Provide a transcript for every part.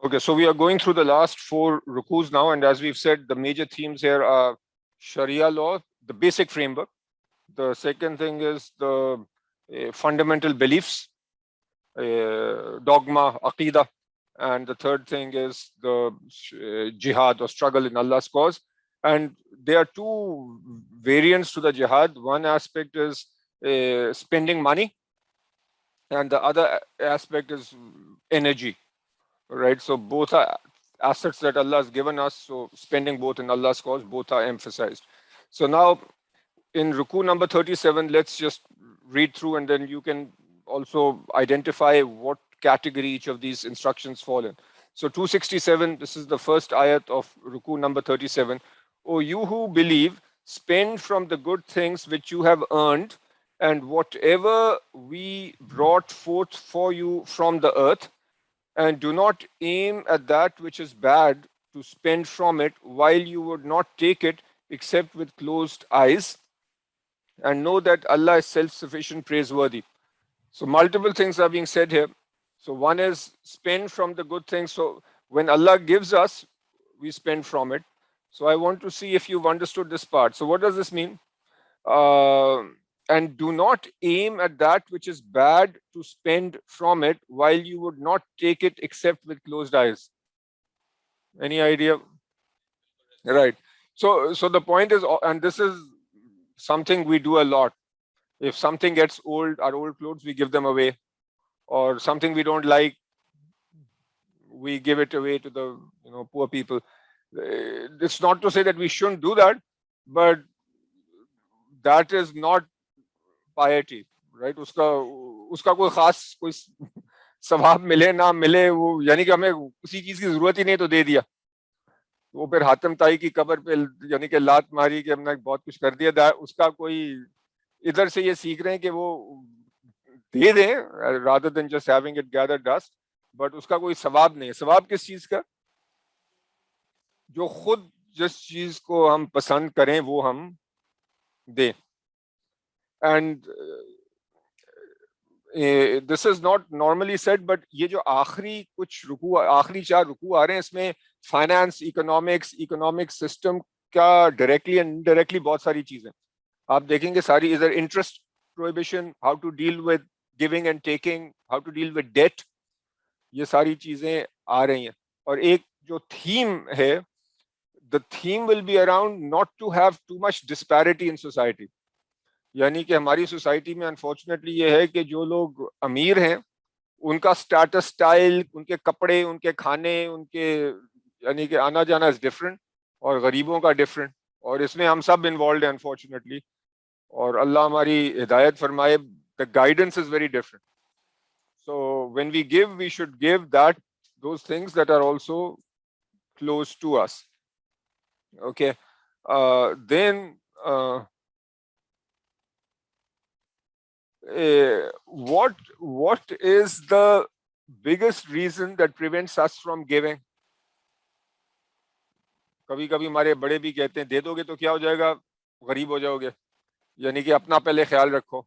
Okay, so we are going through the last 4 rukus now, and as we've said, the major themes here are Sharia law, the basic framework. The second thing is the fundamental beliefs, dogma, aqidah, and the third thing is the jihad or struggle in Allah's cause. And there are 2 variants to the jihad. One aspect is spending money, and the other aspect is energy. Right, so both are assets that Allah has given us. So spending both in Allah's cause, both are emphasized. So now in ruku number 37, let's just read through, and then you can also identify what category each of these instructions fall in. So 267, this is the first ayat of ruku number 37. O you who believe, spend from the good things which you have earned, and whatever we brought forth for you from the earth, and do not aim at that which is bad to spend from it, while you would not take it except with closed eyes, and know that Allah is self-sufficient, praiseworthy. So multiple things are being said here. So one is spend from the good things. So when Allah gives us, we spend from it. So I want to see if you've understood this part. So what does this mean? And do not aim at that which is bad to spend from it, while you would not take it except with closed eyes. Any idea? Right. So the point is, and this is something we do a lot. If something gets old, our old clothes, we give them away, or something we don't like, we give it away to the poor people. It's not to say that we shouldn't do that, but that is not piety, right? उसका कोई खास कोई सवाब मिले ना मिले, वो यानी कि हमें उसी चीज की जरूरत ही नहीं तो दे दिया, वो फिर हातम ताई की कब्र पे यानी कि लात मारी कि हमने बहुत कुछ कर दिया, उसका कोई इधर से ये सीख रहे हैं कि वो दे दें rather than just having it gather dust, but उसका कोई सवाब नहीं है. सवाब किस चीज का? जो खुद जिस चीज को हम पसंद करें वो हम दें. And this is not normally said, but ये जो आखिरी कुछ रुकू, आखिरी 4 रुकू आ रहे हैं, इसमें फाइनेंस, इकोनॉमिक सिस्टम का डायरेक्टली एंड इनडायरेक्टली बहुत सारी चीजें आप देखेंगे. सारी इधर interest prohibition, how to deal with giving and taking, how to deal with debt, ये सारी चीजें आ रही हैं. और एक जो थीम है, the theme will be around not to have too much disparity in society. यानी कि हमारी सोसाइटी में अनफॉर्चुनेटली ये है कि जो लोग अमीर हैं उनका स्टेटस, स्टाइल, उनके कपड़े, उनके खाने, उनके यानी कि आना जाना इज डिफरेंट, और गरीबों का डिफरेंट, और इसमें हम सब इन्वॉल्व हैं अनफॉर्चुनेटली. और अल्लाह हमारी हिदायत फरमाए, the guidance is very different. So when we give, we should give that those things that are also close to us. Okay. Then what is the biggest reason that prevents us from giving? कभी कभी हमारे बड़े भी कहते हैं दे दोगे तो क्या हो जाएगा, गरीब हो जाओगे, यानी कि अपना पहले ख्याल रखो.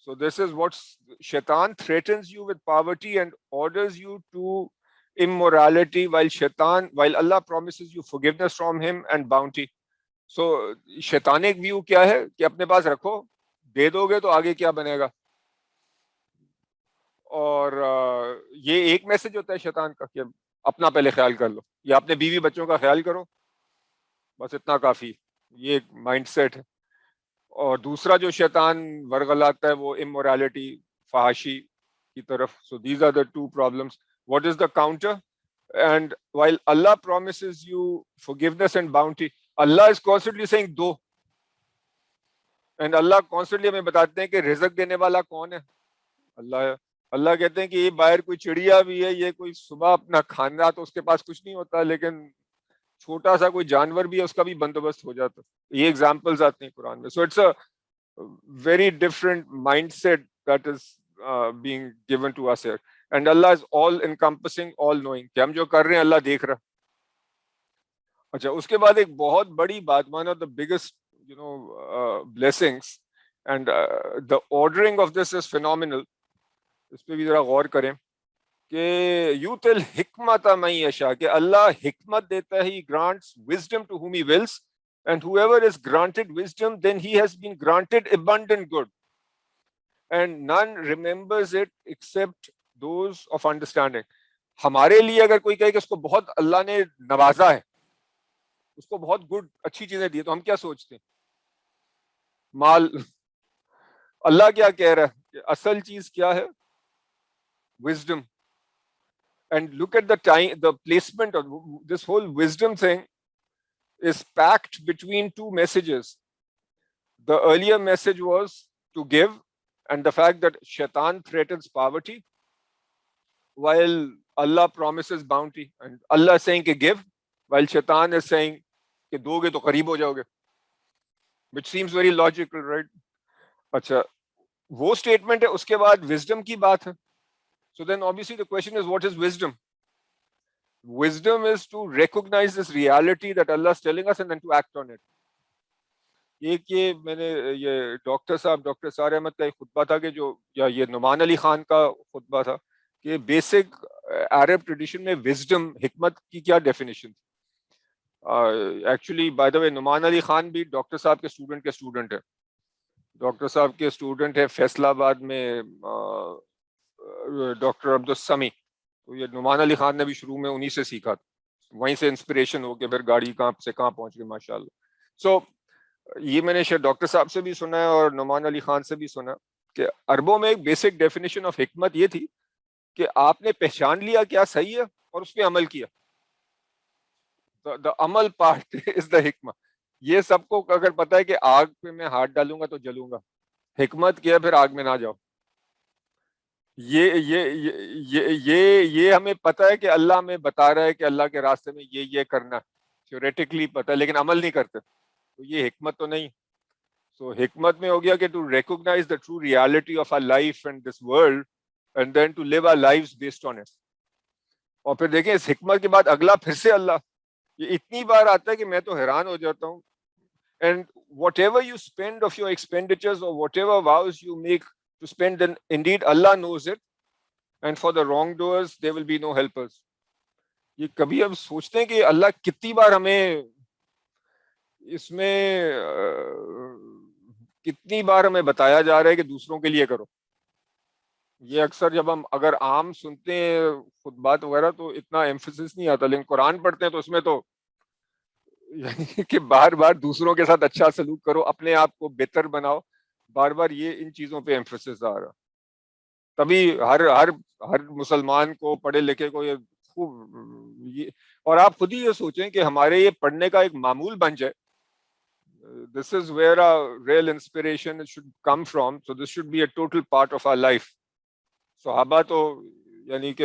So this is what Shaitan threatens you with poverty and orders you to immorality, while Allah promises you forgiveness from him and bounty. So शैतानिक व्यू क्या है कि अपने पास रखो, दे दोगे तो आगे क्या बनेगा. और ये एक मैसेज होता है शैतान का कि अपना पहले ख्याल कर लो, या अपने बीवी बच्चों का ख्याल करो, बस इतना काफी. ये एक माइंडसेट है. और दूसरा जो शैतान वर्गलाता है वो इमोरालिटी, फहाशी की तरफ. So these are the 2 problems. What is the counter? And while Allah promises you forgiveness and bounty, Allah is constantly saying though. And Allah constantly हमें बताते हैं कि रिज़्क देने वाला कौन है? अल्लाह है. अल्लाह कहते हैं कि ये बाहर कोई चिड़िया भी है, ये कोई सुबह अपना खाना तो उसके पास कुछ नहीं होता, लेकिन छोटा सा कोई जानवर भी है उसका भी बंदोबस्त हो जाता. ये एग्जांपल्स आते हैं कुरान में. So it's a very different mindset that is being given to us here. And Allah is all encompassing, all knowing, कि हम जो कर रहे हैं अल्लाह देख रहा. अच्छा, उसके बाद एक बहुत बड़ी बात, one of the biggest blessings, and the ordering of this is phenomenal. इस पे भी जरा गौर करें कि यूतिल हिकमत मन यशा, कि अल्लाह हिकमत देता है, he grants wisdom to whom he wills, and whoever is granted wisdom, then he has been granted abundant good, and none remembers it except those of understanding. हमारे लिए अगर कोई कहे कि उसको बहुत अल्लाह ने नवाजा है, उसको बहुत गुड अच्छी चीजें दी, तो हम क्या सोचते हैं? माल। अल्लाह क्या कह रहा है कि असल चीज क्या है? Wisdom. And look at the time, the placement of this whole wisdom thing is packed between two messages. The earlier message was to give, and the fact that shaitan threatens poverty while Allah promises bounty, and Allah is saying कि give, while shaitan is saying कि दोगे तो करीब हो जाओगे, which seems very logical, right? अच्छा, वो statement है, उसके बाद wisdom की बात है. So then obviously the question is, what is wisdom? Wisdom is to recognize this reality that Allah is telling us and then to act on it. एक ये मैंने ये डॉक्टर सार अहमद का एक खुतबा था कि जो, या ये नुमान अली खान का खुतबा था कि बेसिक अरब ट्रेडिशन में विजडम, हिकमत की क्या डेफिनेशन थी. Actually by the way Nouman Ali Khan भी डॉक्टर साहब के स्टूडेंट है. डॉक्टर साहब के स्टूडेंट है फैसलाबाद में डॉक्टर अब्दुल समी. तो ये नुमान अली खान ने भी शुरू में उन्हीं से सीखा था, वहीं से इंस्पिरेशन हो के फिर गाड़ी कहाँ से कहाँ पहुंच गई माशाल्लाह. सो ये मैंने शायद डॉक्टर साहब से भी सुना है और नुमान अली खान से भी सुना कि अरबों में एक बेसिक डेफिनेशन ऑफ हिकमत ये थी कि आपने पहचान लिया क्या सही है और उस पर अमल किया. The Amal part is the हिकमत. ये सबको अगर पता है कि आग पे मैं हाथ डालूंगा तो जलूंगा, हिकमत क्या है फिर आग में ना जाओ. ये हमें पता है कि अल्लाह में बता रहा है कि अल्लाह के रास्ते में ये करना, थ्योरेटिकली पता है, लेकिन अमल नहीं करते, तो ये हिकमत तो नहीं. सो हिकमत में हो गया कि to recognise the true reality of our life and this world and then to live our lives based on it. और फिर देखें इस हिकमत के बाद अगला फिर से अल्लाह, ये इतनी बार आता है कि मैं तो हैरान हो जाता हूँ. And whatever you spend of your expenditures or whatever vows you make to spend, then indeed Allah knows it, and for the wrongdoers there will be no helpers. ये कभी अब सोचते हैं कि अल्लाह कितनी बार हमें इसमें कितनी बार हमें बताया जा रहा है कि दूसरों के लिए करो. ये अक्सर जब हम अगर आम सुनते हैं खुतबात वगैरह तो इतना एम्फेसिस नहीं आता, लेकिन कुरान पढ़ते हैं तो उसमें तो यानी कि बार बार दूसरों के साथ अच्छा सलूक करो, अपने आप को बेहतर बनाओ, बार बार ये इन चीजों पे एम्फेसिस आ रहा. तभी हर हर हर मुसलमान को, पढ़े लिखे को ये खूब ये, और आप खुद ही ये सोचें कि हमारे ये पढ़ने का एक मामूल बन जाए. This is where a real inspiration should come from. So this should be a total part of our life. सहाबा तो यानी कि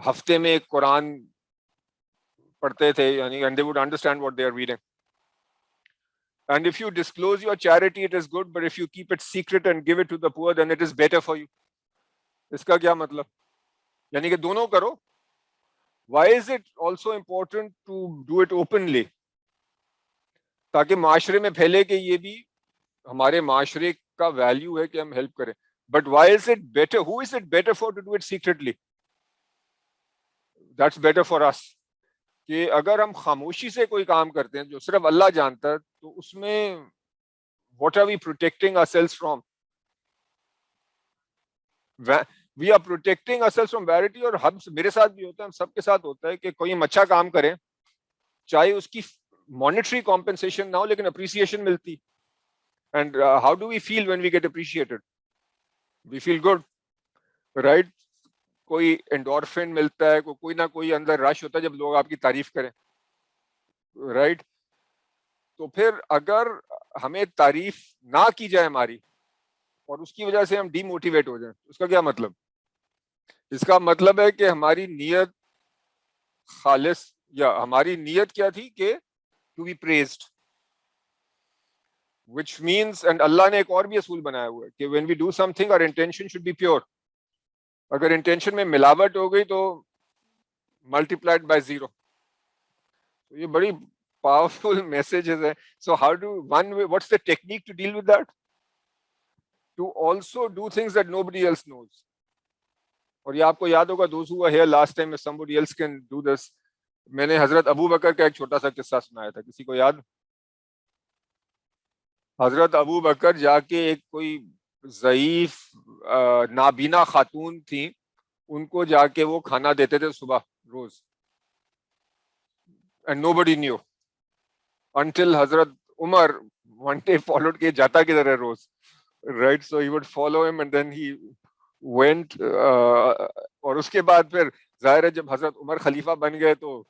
हफ्ते में एक कुरान पढ़ते थे, यानी and they would understand what they are reading. And if you disclose your charity, it is good, but if you keep it secret and give it to the poor, then it is better for you. इसका क्या मतलब? यानी कि दोनों करो. Why is it also important to do it openly? ताकि माशरे में फैले कि ये भी हमारे माशरे का वैल्यू है कि हम हेल्प करें. But why is it better? Who is it better for to do it secretly? That's better for us. कि अगर हम खामोशी से कोई काम करते हैं जो सिर्फ अल्लाह जानता है, तो उसमें what are we protecting ourselves from? We are protecting ourselves from vanity. और हम, मेरे साथ भी होता है, हम सबके साथ होता है कि कोई हम अच्छा काम करें, चाहे उसकी मॉनेटरी कॉम्पेंसेशन ना हो, लेकिन अप्रिसिएशन मिलती. And how do we feel when we get appreciated? We feel good, right? कोई एंडोर्फिन मिलता है, कोई ना कोई अंदर रश होता है जब लोग आपकी तारीफ करें, राइट? तो फिर अगर हमें तारीफ ना की जाए हमारी और उसकी वजह से हम डीमोटिवेट हो जाए, उसका क्या मतलब? इसका मतलब है कि हमारी नीयत खालिस, या हमारी नीयत क्या थी कि to be praised, which means, and Allah ने एक और भी असूल बनाया हुआ है कि when we do something our intention should be pure. अगर इंटेंशन में मिलावट हो गई तो मल्टीप्लाइड बाय 0. तो ये बड़ी powerful messages hai. So how do one way, what's the technique to deal with that? To also do things that nobody else knows. और ये आपको याद होगा, दोस्त हुआ है last time somebody else can do this. मैंने हजरत अबू बकर का एक छोटा सा किस्सा सुनाया था, किसी को याद? हजरत अबू बकर जाके एक कोई ज़ईफ नाबीना खातून थी, उनको जाके वो खाना देते थे सुबह रोज, and nobody knew until Hazrat Umar one day followed के जाता किधर है रोज, right? So he would follow him and then he went और उसके बाद फिर जाहिर है जब हजरत उमर खलीफा बन गए तो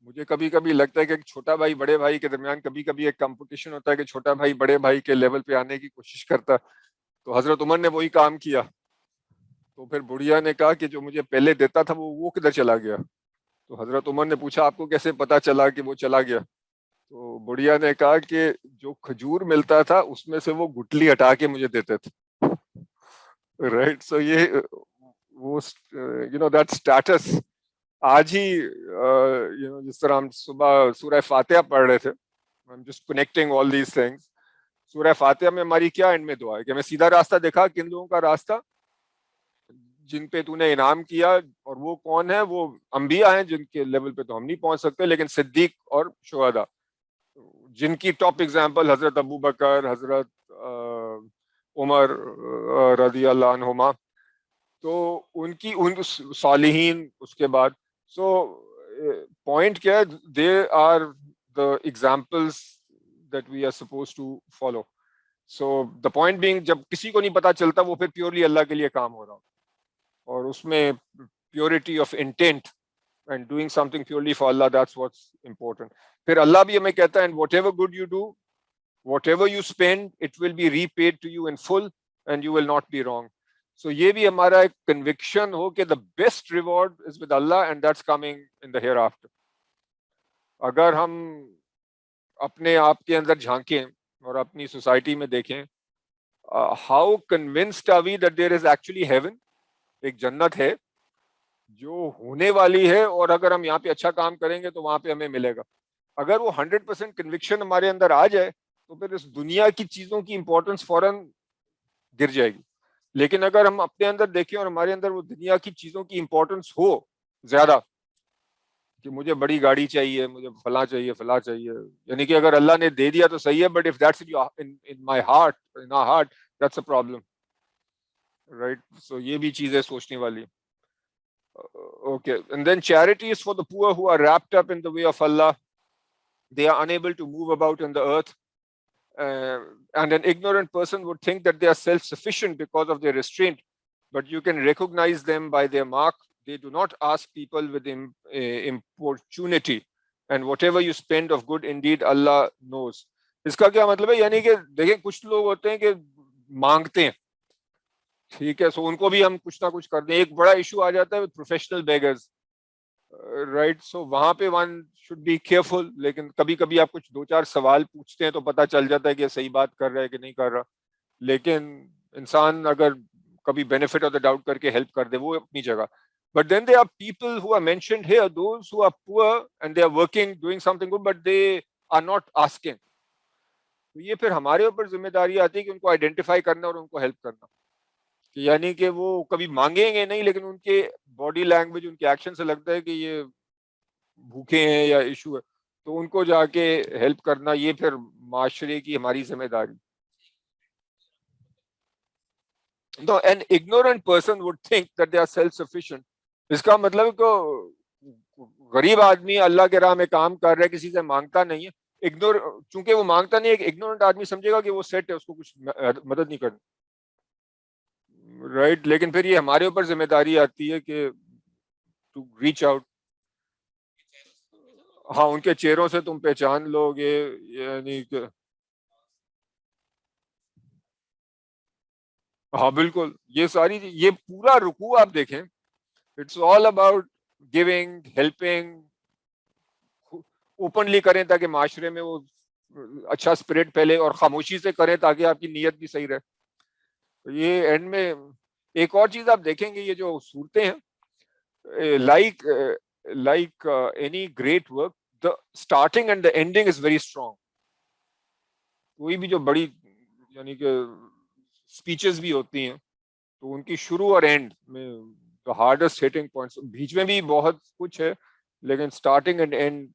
मुझे कभी कभी लगता है कि एक छोटा भाई बड़े भाई के दरमियान कभी कभी एक कंपटीशन होता है कि छोटा भाई बड़े भाई के लेवल पे आने की कोशिश करता है। तो हजरत उमर ने वही काम किया। तो फिर बुढ़िया ने कहा कि जो मुझे पहले देता था वो किधर चला गया? तो हजरत उमर ने पूछा आपको कैसे पता चला कि वो चला गया? तो बुढ़िया ने कहा कि जो खजूर मिलता था उसमें से वो गुठली हटा के मुझे देते थे, राइट? सो ये वो दैट स्टेटस आज ही जिस तरह हम सुबह सूरह फातिहा पढ़ रहे थे, I am just connecting all these things. सूरह फातिहा में हमारी क्या एंड में दुआ है कि हमें सीधा रास्ता दिखा, किन लोगों का रास्ता? जिन पे तूने इनाम किया। और वो कौन है? वो अंबिया हैं जिनके लेवल पे तो हम नहीं पहुंच सकते, लेकिन सिद्दीक और शुहदा, जिनकी टॉप एग्जांपल हजरत अबू बकर, हजरत उमर रजी अल्लाह अन्हुमा, तो उनकी उन सालिहीन उसके बाद। सो पॉइंट क्या है? They are the examples that we are suppose to follow. So the point being, जब किसी को नहीं पता चलता वो फिर प्योरली अल्लाह के लिए काम हो रहा हो, और उसमें purity of intent and doing something purely for Allah, that's what's important. फिर अल्लाह भी हमें कहता है, and whatever good you do, whatever you spend, it will be repaid to you in full and you will not be wrong. So ये भी हमारा एक conviction हो कि the best reward is with Allah and that's coming in the hereafter. अगर हम अपने आप के अंदर झांकें और अपनी सोसाइटी में देखें, how convinced are we that there is actually heaven? एक जन्नत है जो होने वाली है, और अगर हम यहाँ पे अच्छा काम करेंगे तो वहां पे हमें मिलेगा। अगर वो 100% कन्विक्शन हमारे अंदर आ जाए तो फिर इस दुनिया की चीजों की इंपॉर्टेंस फौरन गिर जाएगी। लेकिन अगर हम अपने अंदर देखें और हमारे अंदर वो दुनिया की चीजों की इंपॉर्टेंस हो ज्यादा, कि मुझे बड़ी गाड़ी चाहिए, मुझे फला चाहिए, फला चाहिए, यानी कि अगर अल्लाह ने दे दिया तो सही है, but if that's in my heart, in our heart, that's a problem, right? So ये भी चीज है सोचने वाली। Okay, and then charity is for the poor who are wrapped up in the way of Allah. They are unable to move about in the earth. And an ignorant person would think that they are self-sufficient because of their restraint, but you can recognize them by their mark. They do not ask people with importunity, and whatever you spend of good, indeed Allah knows. इसका क्या मतलब है? यानी कि देखें, कुछ लोग होते हैं कि मांगते हैं, ठीक है, सो उनको भी हम कुछ ना कुछ कर दें। एक बड़ा इशू आ जाता है विद प्रोफेशनल बेगर्स, राइट? सो वहां पे वन शुड बी केयरफुल, लेकिन कभी कभी आप कुछ दो चार सवाल पूछते हैं तो पता चल जाता है कि सही बात कर रहा है कि नहीं कर रहा। लेकिन इंसान अगर कभी बेनिफिट ऑफ द डाउट करके हेल्प कर दे वो अपनी जगह, but then there are people who are mentioned here, those who are poor and they are working doing something good but they are not asking. तो ये फिर हमारे ऊपर जिम्मेदारी आती है कि उनको आइडेंटिफाई करना और उनको हेल्प करना। यानी कि वो कभी मांगेंगे नहीं, लेकिन उनके बॉडी लैंग्वेज, उनके एक्शन से लगता है कि ये भूखे हैं या इशू है, तो उनको जाके हेल्प करना, ये फिर माशरे की हमारी जिम्मेदारी। तो an ignorant person would think that they are self sufficient. इसका मतलब को गरीब आदमी अल्लाह के राह में काम कर रहा है, किसी से मांगता नहीं है, इग्नोर, चूंकि वो मांगता नहीं है, एक इग्नोरेंट आदमी समझेगा कि वो सेट है, उसको कुछ मदद नहीं करनी, राइट? लेकिन फिर ये हमारे ऊपर जिम्मेदारी आती है कि टू रीच आउट। हाँ, उनके चेहरों से तुम पहचान लोगे, यानी कि हाँ बिल्कुल, ये सारी, ये पूरा रुकू आप देखें, it's all about giving, helping. Openly करें ताकि माशरे में वो अच्छा स्पिरिट फैले, और खामोशी से करें ताकि आपकी नीयत भी सही रहे। तो ये एंड में एक और चीज आप देखेंगे, ये जो सूरतें हैं, like any great work, the starting and the ending is very strong. कोई भी जो बड़ी, यानी कि स्पीचेस भी होती हैं, तो उनकी शुरू और एंड में द हार्डेस्ट हिटिंग पॉइंट्स, बीच में भी बहुत कुछ है लेकिन starting and and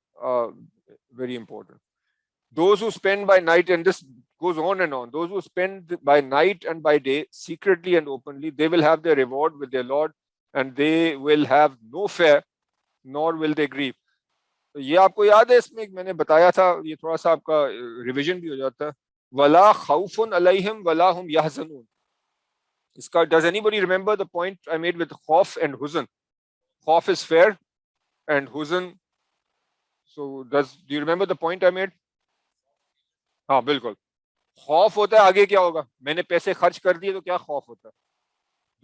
very important. Those who spend by night, and this goes on and on, those who spend by night and by day, secretly and openly, they will have their reward with their Lord, and they will have no fear, nor will they grieve. तो ये आपको याद है, इसमें मैंने बताया था, ये थोड़ा सा आपका रिवीजन भी हो जाता है. वला खौफुन अलैहिम वला हुम यहज़नून. इसका, does anybody remember the point I made with खौफ and हुज़न? खौफ is fear and हुज़न, so do you remember the point I made? हाँ बिल्कुल. खौफ होता है आगे क्या होगा, मैंने पैसे खर्च कर दिए तो क्या खौफ होता है,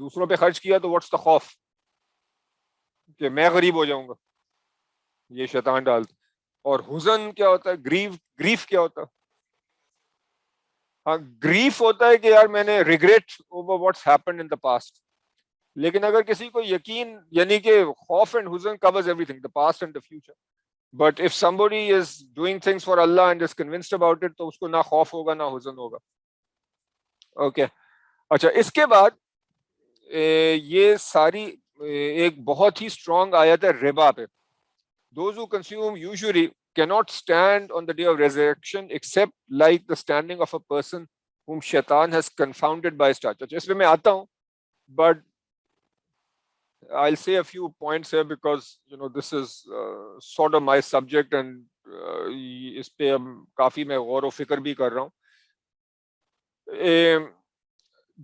दूसरों पे खर्च किया तो व्हाट्स द खौफ, कि मैं गरीब हो जाऊंगा, ये शैतान डालता. और हुजन क्या होता है, ग्रीफ क्या होता है? हाँ, ग्रीफ होता है कि यार मैंने regret over what's happened in the past. लेकिन अगर किसी को यकीन, यानी कि खौफ and Heusen covers everything, the past and the future. But if somebody is doing things for Allah and is convinced about it, तो उसको ना खौफ होगा ना हुजन होगा. ओके अच्छा, इसके बाद ये सारी एक बहुत ही स्ट्रॉन्ग आयत है रिबा पे. Those who consume usually cannot stand on the day of resurrection except like the standing of a person whom shaitan has confounded by his touch. अच्छा, इसमें मैं आता हूँ, but I'll say a few points here because this is sort of my subject and इस पे हम काफी मैं गौर व फिक्र भी कर रहा हूँ.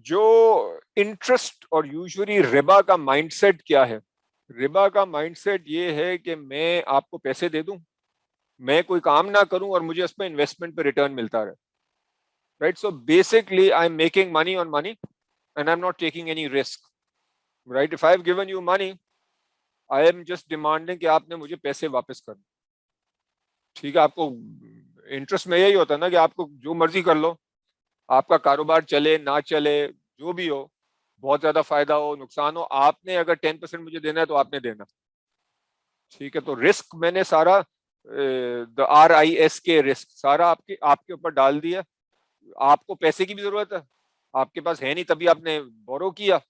जो इंटरेस्ट और यूजुअली रिबा का माइंडसेट क्या है? रिबा का माइंडसेट ये है कि मैं आपको पैसे दे दूं, मैं कोई काम ना करूं और मुझे उस पर इन्वेस्टमेंट पे रिटर्न मिलता रहे. Right, so basically I am making money on money and I am not taking any risk. Right, if I have given you money, I am just demanding कि आपने मुझे पैसे वापस कर. ठीक है, आपको इंटरेस्ट में यही होता है ना कि आपको जो मर्जी कर लो, आपका कारोबार चले ना चले, जो भी हो, बहुत ज्यादा फायदा हो नुकसान हो, आपने अगर 10% मुझे देना है तो आपने देना. ठीक है, तो रिस्क मैंने सारा द RISK रिस्क सारा आपके ऊपर डाल दिया. आपको पैसे की भी जरूरत है, आपके पास है नहीं तभी आपने बोरो किया.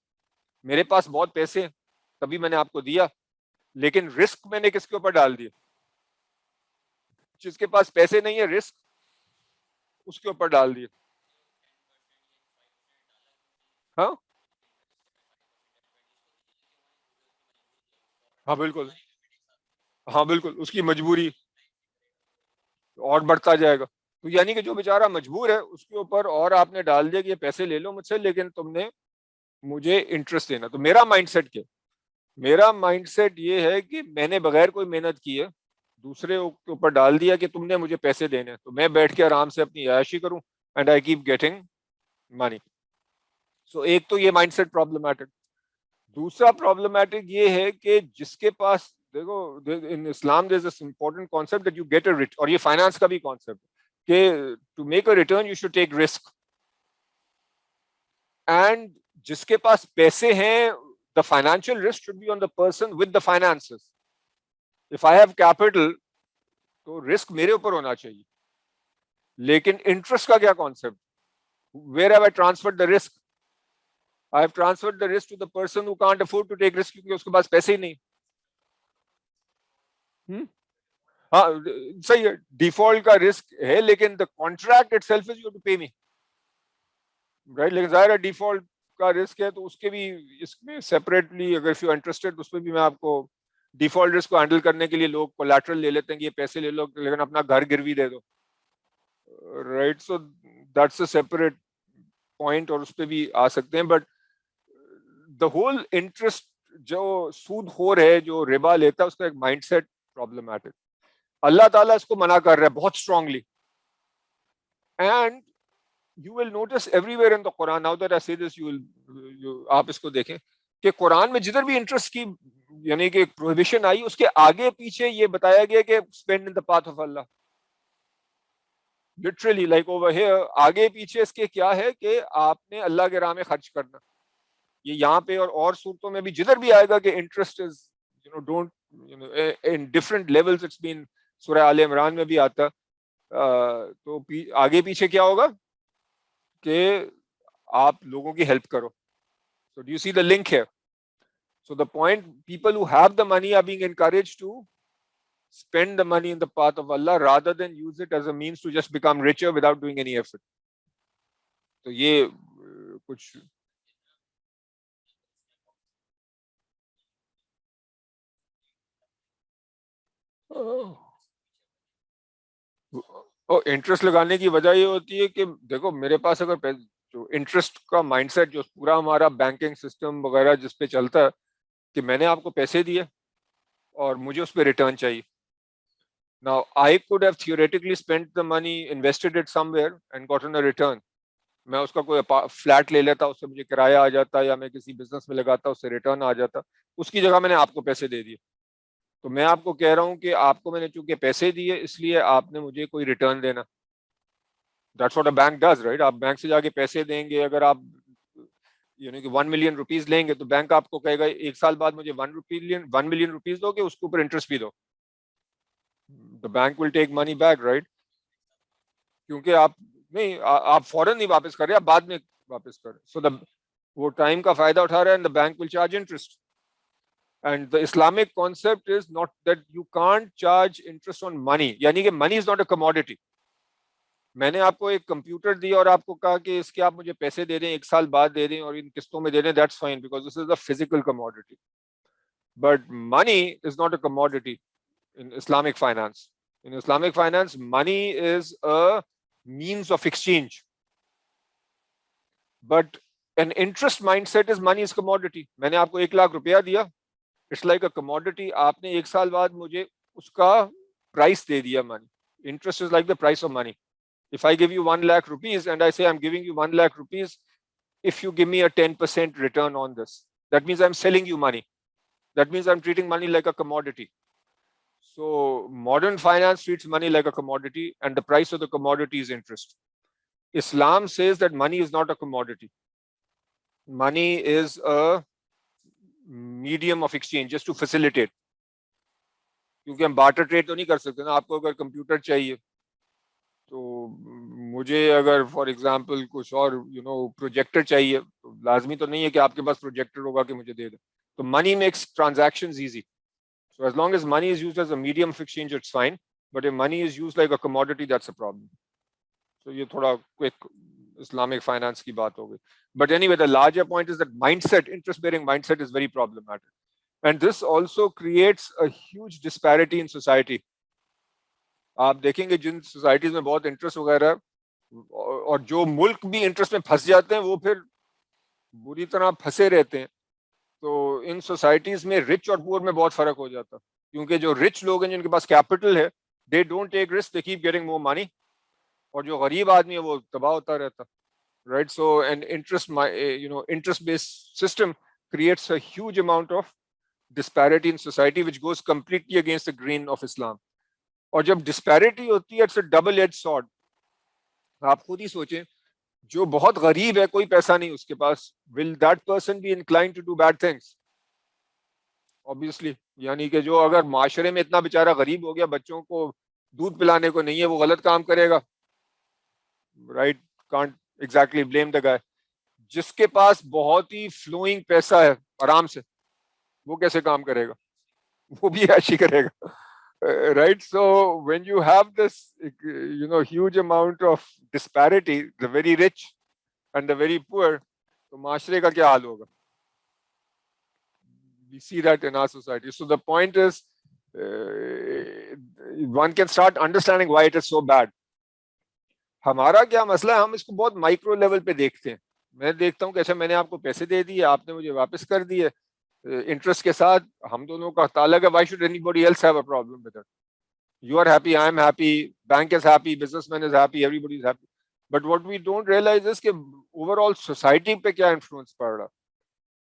मेरे पास बहुत पैसे हैं तभी मैंने आपको दिया, लेकिन रिस्क मैंने किसके ऊपर डाल दिया? जिसके पास पैसे नहीं है, रिस्क उसके ऊपर डाल दिया. हाँ हाँ बिल्कुल, हाँ बिल्कुल, उसकी मजबूरी और बढ़ता जाएगा. तो यानी कि जो बेचारा मजबूर है उसके ऊपर और आपने डाल दिया कि ये पैसे ले लो मुझसे, लेकिन तुमने मुझे इंटरेस्ट देना. तो मेरा माइंडसेट क्या? मेरा माइंडसेट ये है कि मैंने बगैर कोई मेहनत की है, दूसरे के ऊपर डाल दिया कि तुमने मुझे पैसे देने, तो मैं बैठ के आराम से अपनी याशी करूं and I keep getting money. So एक तो ये माइंडसेट प्रॉब्लमैटिक. दूसरा प्रॉब्लमैटिक ये है कि जिसके पास, देखो, in Islam there is this important concept that you get a right, और ये फाइनेंस का भी कॉन्सेप्ट कि to make a return you should take risk. And जिसके पास पैसे हैं, the financial risk should be on the person with the finances. If I have capital तो रिस्क मेरे ऊपर होना चाहिए, लेकिन इंटरेस्ट का क्या concept? Where have I transferred the risk? I have transferred the risk to the person who can't afford to take risk, क्योंकि उसके पास पैसे ही नहीं. हाँ सही है, डिफॉल्ट का रिस्क है, लेकिन the contract itself is you to pay me. Right, लेकिन जाहिर है डिफॉल्ट का रिस्क है, तो उसके भी, इसमें सेपरेटली अगर इफ यू इंटरेस्टेड उसमें भी मैं आपको, डिफॉल्ट रिस्क को हैंडल करने के लिए लोग कोलैटरल ले लेते हैं कि ये पैसे ले लो लेकिन अपना घर गिरवी दे दो. Right, so that's a separate point और उस पर भी आ सकते हैं. बट द होल इंटरेस्ट, जो सूदखोर है जो रिबा लेता है, उसका एक माइंडसेट प्रॉब्लमैटिक. अल्लाह ताला इसको मना कर रहा है बहुत strongly. And you will notice everywhere in the Quran, now that I say this, आप इसको देखें कि कुरान में जिधर भी इंटरेस्ट की यानी कि प्रोहिबिशन आई, उसके आगे पीछे ये बताया गया कि spend in the path of Allah. Literally like over here, आगे पीछे इसके क्या है कि आपने अल्लाह के राह में खर्च करना. ये यहाँ पे और सूरतों में भी जिधर भी आएगा कि interest is don't in different levels. It's been सूरह आले इमरान में भी आता. तो आगे पीछे क्या होगा कि आप लोगों की हेल्प करो. So do you see the link here? So the point, people who have the money are being encouraged to spend the money in the path of Allah rather than use it as a means to just become richer without doing any effort. तो ये कुछ interest लगाने की वजह ये होती है कि देखो मेरे पास अगर जो इंटरेस्ट का माइंडसेट जो पूरा हमारा बैंकिंग सिस्टम वगैरह जिस पे चलता है कि मैंने आपको पैसे दिए और मुझे उस पर रिटर्न चाहिए. Now, I could have theoretically spent the money, invested it somewhere and gotten a return. मैं उसका कोई फ्लैट ले लेता, उससे मुझे किराया आ जाता, या मैं किसी बिजनेस में लगाता, उससे रिटर्न आ जाता. उसकी जगह मैंने आपको पैसे दे दिए. तो मैं आपको कह रहा हूँ कि आपको मैंने चूंकि पैसे दिए इसलिए आपने मुझे कोई रिटर्न देना. That's what a bank does, right? आप बैंक से जाके पैसे देंगे, अगर आप कि 1 मिलियन रुपीज लेंगे तो बैंक आपको कहेगा 1 साल बाद मुझे 1 मिलियन रुपीज दोगे, उसके ऊपर इंटरेस्ट भी दो. The bank will take money back, right? क्योंकि आप नहीं आप फौरन नहीं वापस कर रहे, आप बाद में वापस कर रहे. सो द वो टाइम का फायदा उठा रहे हैं and the bank will charge interest. And the Islamic concept is not that you can't charge interest on money. यानी कि money is not a commodity. मैंने आपको एक कंप्यूटर दिया और आपको कहा कि इसके आप मुझे पैसे दे दें, 1 साल बाद दे दें और इन किस्तों में दे दें, that's fine because this is a physical commodity. But money is not a commodity in Islamic finance. In Islamic finance, money is a means of exchange. But an interest mindset is money is commodity. मैंने आपको 1 लाख रुपया दिया, it's like a commodity. आपने 1 साल बाद मुझे उसका price दे दिया money. Interest is like the price of money. If I give you 1 lakh rupees and I say I am giving you 1 lakh rupees, if you give me a 10% return on this, that means I'm selling you money. That means I'm treating money like a commodity. So modern finance treats money like a commodity and the price of the commodity is interest. Islam says that money is not a commodity. Money is a medium of exchange just to facilitate. क्योंकि हम barter trade तो नहीं कर सकते ना. आपको अगर computer चाहिए तो मुझे अगर फॉर एग्जांपल कुछ और प्रोजेक्टर चाहिए तो लाजमी तो नहीं है कि आपके पास प्रोजेक्टर होगा कि मुझे दे दे. तो money makes transactions easy. So as long as money is used as a medium of exchange it's fine, but if money is used like a commodity that's a problem. तो ये थोड़ा क्विक Islamic finance की बात हो गई. But anyway, the larger point is that mindset, interest-bearing mindset, is very problematic, and this also creates a huge disparity in society. आप देखेंगे जिन societies में बहुत इंटरेस्ट वगैरह है और जो मुल्क भी इंटरेस्ट में फंस जाते हैं वो फिर बुरी तरह फंसे रहते हैं. तो इन सोसाइटीज में रिच और पुअर में बहुत फर्क हो जाता है, क्योंकि जो रिच लोग हैं जिनके पास कैपिटल है, they don't take risk, they keep getting more money. और जो गरीब आदमी है वो तबाह होता रहता. Right? So an interest-based system creates a huge amount of disparity in society, which goes completely against the grain of Islam. और जब disparity होती है, it's a double-edged sword. आप खुद ही सोचें, जो बहुत गरीब है, कोई पैसा नहीं उसके पास, will that person be inclined to do bad things? Obviously. यानी कि जो अगर माशरे में इतना बेचारा गरीब हो गया, बच्चों को दूध पिलाने को नहीं है, वो गलत काम करेगा. Right? Can't exactly blame the guy. जिसके पास बहुत ही फ्लोइंग पैसा है आराम से, वो कैसे काम करेगा? वो भी ऐशी करेगा. Right? So when you have this huge amount of disparity, the very rich and the very poor, तो माशरे का क्या हाल होगा? We see that in our society. So the point is, one can start understanding why it is so bad. हमारा क्या मसला है, हम इसको बहुत माइक्रो लेवल पे देखते हैं. मैं देखता हूँ कि अच्छा मैंने आपको पैसे दे दिए, आपने मुझे वापस कर दिए इंटरेस्ट के साथ, हम दोनों का ताल्लुक है. Why should anybody else have a problem with it? You are happy, I am happy, bank is happy, businessman is happy, everybody is happy. But what we don't realise is कि overall society पे क्या influence पड़ रहा.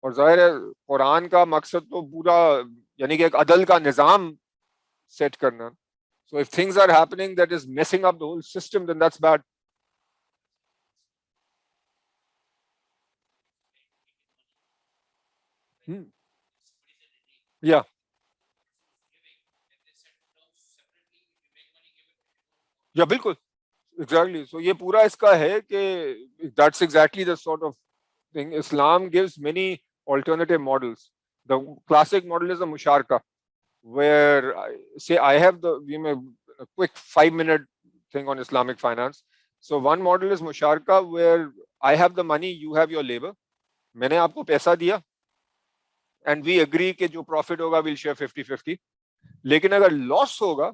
और जाहिर है कुरान का मकसद तो पूरा यानी कि एक अदल का निजाम सेट करना. So if things are happening that is messing up the whole system, then that's bad. Yeah. या बिल्कुल एग्जैक्टली. सो ये पूरा इसका है कि that's exactly the sort of thing. Islam gives many alternative models. The classic model is the musharka, where say I have a quick 5-minute thing on Islamic finance. So one model is musharka, where I have the money, you have your labor. मैंने आपको पैसा दिया and we agree कि जो profit होगा we'll share 50-50. लेकिन अगर loss होगा,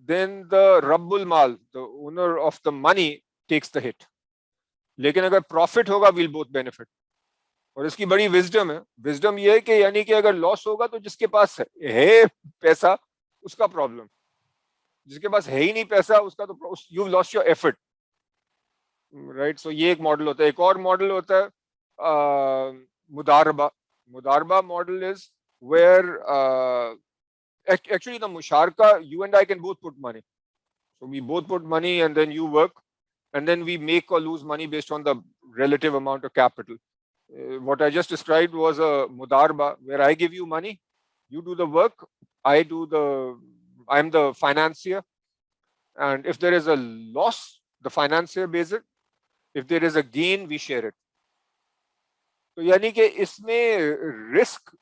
then the Rabbul Mal, the owner of the money, takes the hit. लेकिन अगर profit होगा we'll both benefit. और इसकी बड़ी विजडम है. विजडम ये है कि यानी कि अगर लॉस होगा तो जिसके पास है पैसा उसका प्रॉब्लम, जिसके पास है ही नहीं पैसा उसका तो you lost your effort, right. So ये एक मॉडल होता है. एक और मॉडल होता है मुदारबा. मुदारबा model is where actually the musharka, you and I can both put money. So we both put money and then you work and then we make or lose money based on the relative amount of capital. What I just described was a mudarba, where I give you money, you do the work, I'm the financier, and if there is a loss, the financier pays it. If there is a gain, we share it. तो यानी कि इसमें risk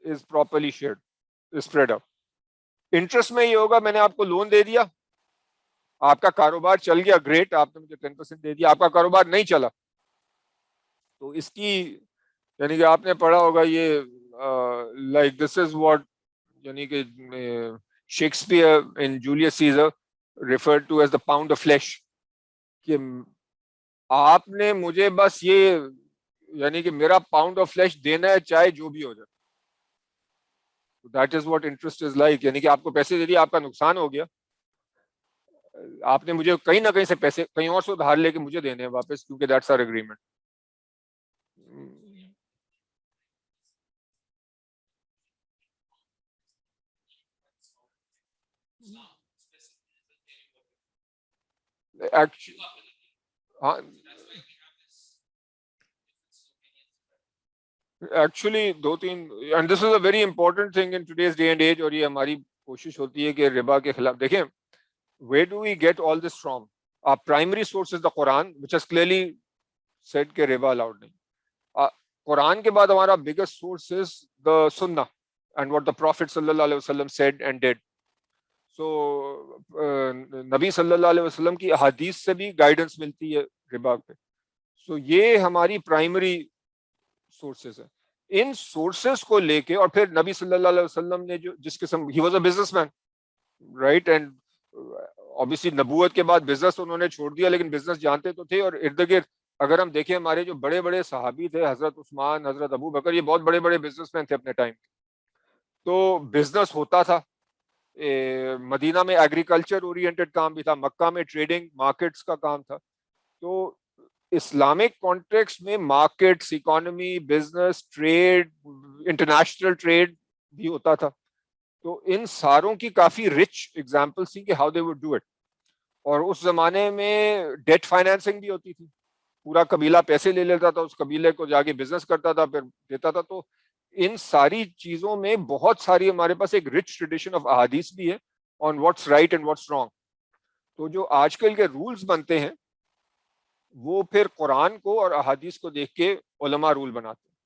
is properly shared, spread out. Interest में ये होगा, मैंने आपको loan दे दिया, आपका कारोबार चल गया, ग्रेट, आपने मुझे 10% दे दिया. आपका कारोबार नहीं चला तो इसकी यानी कि आपने पढ़ा होगा ये लाइक दिस इज व्हाट यानी कि Shakespeare in Julius Caesar referred to as the pound of flesh, कि आपने मुझे बस ये यानी कि मेरा पाउंड ऑफ फ्लैश देना है चाहे जो भी हो जाए. That is what interest is like. यानी कि आपको पैसे दे दिए, आपका नुकसान हो गया, आपने मुझे कहीं ना कहीं से पैसे कहीं और से उधार लेके मुझे देने हैं वापस, क्योंकि दैट्स आवर एग्रीमेंट. एक्चुअली दो तीन, and this is a very important thing in today's day and age. और ये हमारी कोशिश होती है कि रिबा के खिलाफ. देखें, where do we get all this from? Our primary source is the Quran, which has clearly said कि रिबा allowed नहीं. कुरान के बाद हमारा biggest source is the Sunnah and what the Prophet sallallahu alaihi wasallam said and did. So नबी सल्लल्लाहु अलैहि वसल्लम की हदीस से भी गाइडेंस मिलती है रिबा पे. So ये हमारी प्राइमरी सोर्सेस है. इन सोर्सेस को लेके और फिर नबी सल्लल्लाहु अलैहि वसल्लम ने जो जिस किस्म, he was a businessman, right, and obviously नबूवत के बाद बिजनेस उन्होंने छोड़ दिया, लेकिन बिजनेस जानते तो थे. और इर्द गिर्द अगर हम देखें, हमारे जो बड़े बड़े सहाबी थे, हजरत उस्मान, हजरत अबू बकर, ये बहुत बड़े बड़े बिजनेसमैन थे अपने टाइम. तो बिजनेस होता था. मदीना में एग्रीकल्चर ओरिएंटेड काम भी था, मक्का में ट्रेडिंग मार्केट्स का काम था. तो इस्लामिक कॉन्टेक्स्ट में markets, economy, business, trade, international trade भी होता था. तो इन सारों की काफी रिच एग्जांपल्स थी कि how they would do it. और उस जमाने में डेट फाइनेंसिंग भी होती थी. पूरा कबीला पैसे ले लेता था, उस कबीले को जाके बिजनेस करता था, फिर देता था. तो इन सारी चीजों में बहुत सारी हमारे पास एक रिच ट्रेडिशन ऑफ अहादीस भी है on what's right and what's wrong. तो जो आजकल के रूल्स बनते हैं वो फिर कुरान को और अहादीस को देख के उलमा रूल बनाते हैं.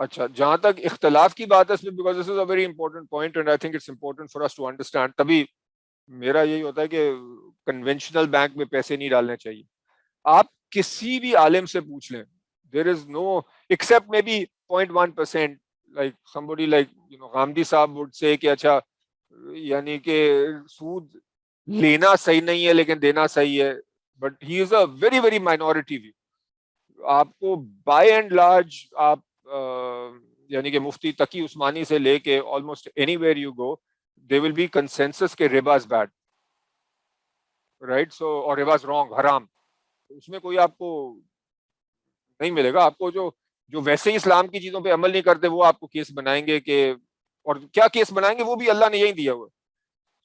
अच्छा, जहां तक इख्तलाफ की बात है, because this is a very important point and I think it's important for us to understand. तभी मेरा यही होता है कि कन्वेंशनल बैंक में पैसे नहीं डालने चाहिए. आप किसी भी आलिम से पूछ लें, there is no, except maybe 0.1%, like somebody like Ghamidi sahab would से कि अच्छा यानी कि सूद लेना सही नहीं है लेकिन देना सही है, but he is a very very minority view. आपको बाय एंड लार्ज आप यानी कि मुफ्ती तकी उस्मानी से लेके almost anywhere you go, they will be consensus के रिबा इज बैड, राइट. सो और रिबा इज रॉन्ग, हराम. उसमें कोई आपको नहीं मिलेगा. आपको जो जो वैसे ही इस्लाम की चीजों पे अमल नहीं करते वो आपको केस बनाएंगे कि, और क्या केस बनाएंगे वो भी अल्लाह ने यही दिया हुआ.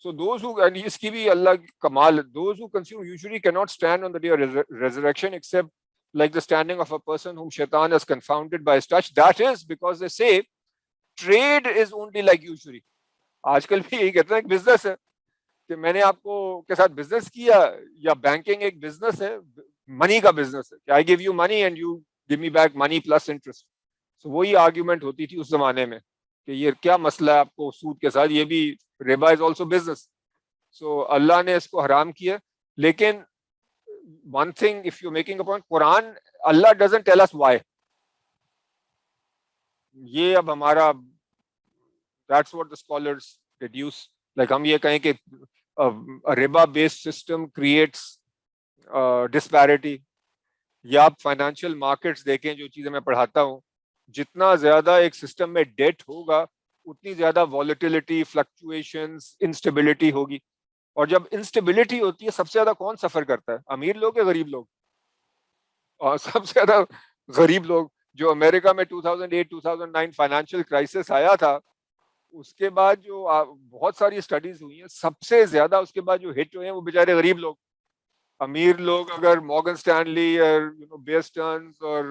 So those who, and इसकी भी अल्लाह की कमाल, those who consume usually cannot stand on the day of resurrection except like the standing of a person whom shaitan has confounded by his touch. That is because they say trade is only like usury. आजकल भी यही कहते हैं business है कि मैंने आपको के साथ बिजनेस किया, या बैंकिंग एक बिजनेस है, मनी का बिजनेस है कि आई give you money and you give me back money plus interest. So वही आर्ग्यूमेंट होती थी उस जमाने में कि ये क्या मसला है आपको सूद के साथ, ये भी रिबा इज ऑल्सो बिजनेस. सो अल्लाह ने इसको हराम किया. लेकिन one thing, if you making a point, Quran, Allah doesn't tell us why. ये अब हमारा, that's what the scholars deduce. लाइक हम ये कहें कि रिबा बेस्ड सिस्टम क्रिएट्स डिस्पैरिटी. या आप फाइनेंशियल मार्केट्स देखें, जो चीजें मैं पढ़ाता हूँ, जितना ज्यादा एक सिस्टम में डेट होगा उतनी ज्यादा वॉलेटिलिटी, फ्लक्चुएशंस, इंस्टेबिलिटी होगी. और जब इंस्टेबिलिटी होती है, सबसे ज्यादा कौन सफर करता है? अमीर लोग या गरीब लोग? और सबसे ज्यादा गरीब लोग. जो अमेरिका में 2008-2009 फाइनेंशियल क्राइसिस आया था, उसके बाद जो बहुत सारी स्टडीज हुई हैं, सबसे ज्यादा उसके बाद जो हिट हुए हैं वो बेचारे गरीब लोग. अमीर लोग अगर मॉर्गन स्टैनली और बेयर स्टर्न्स और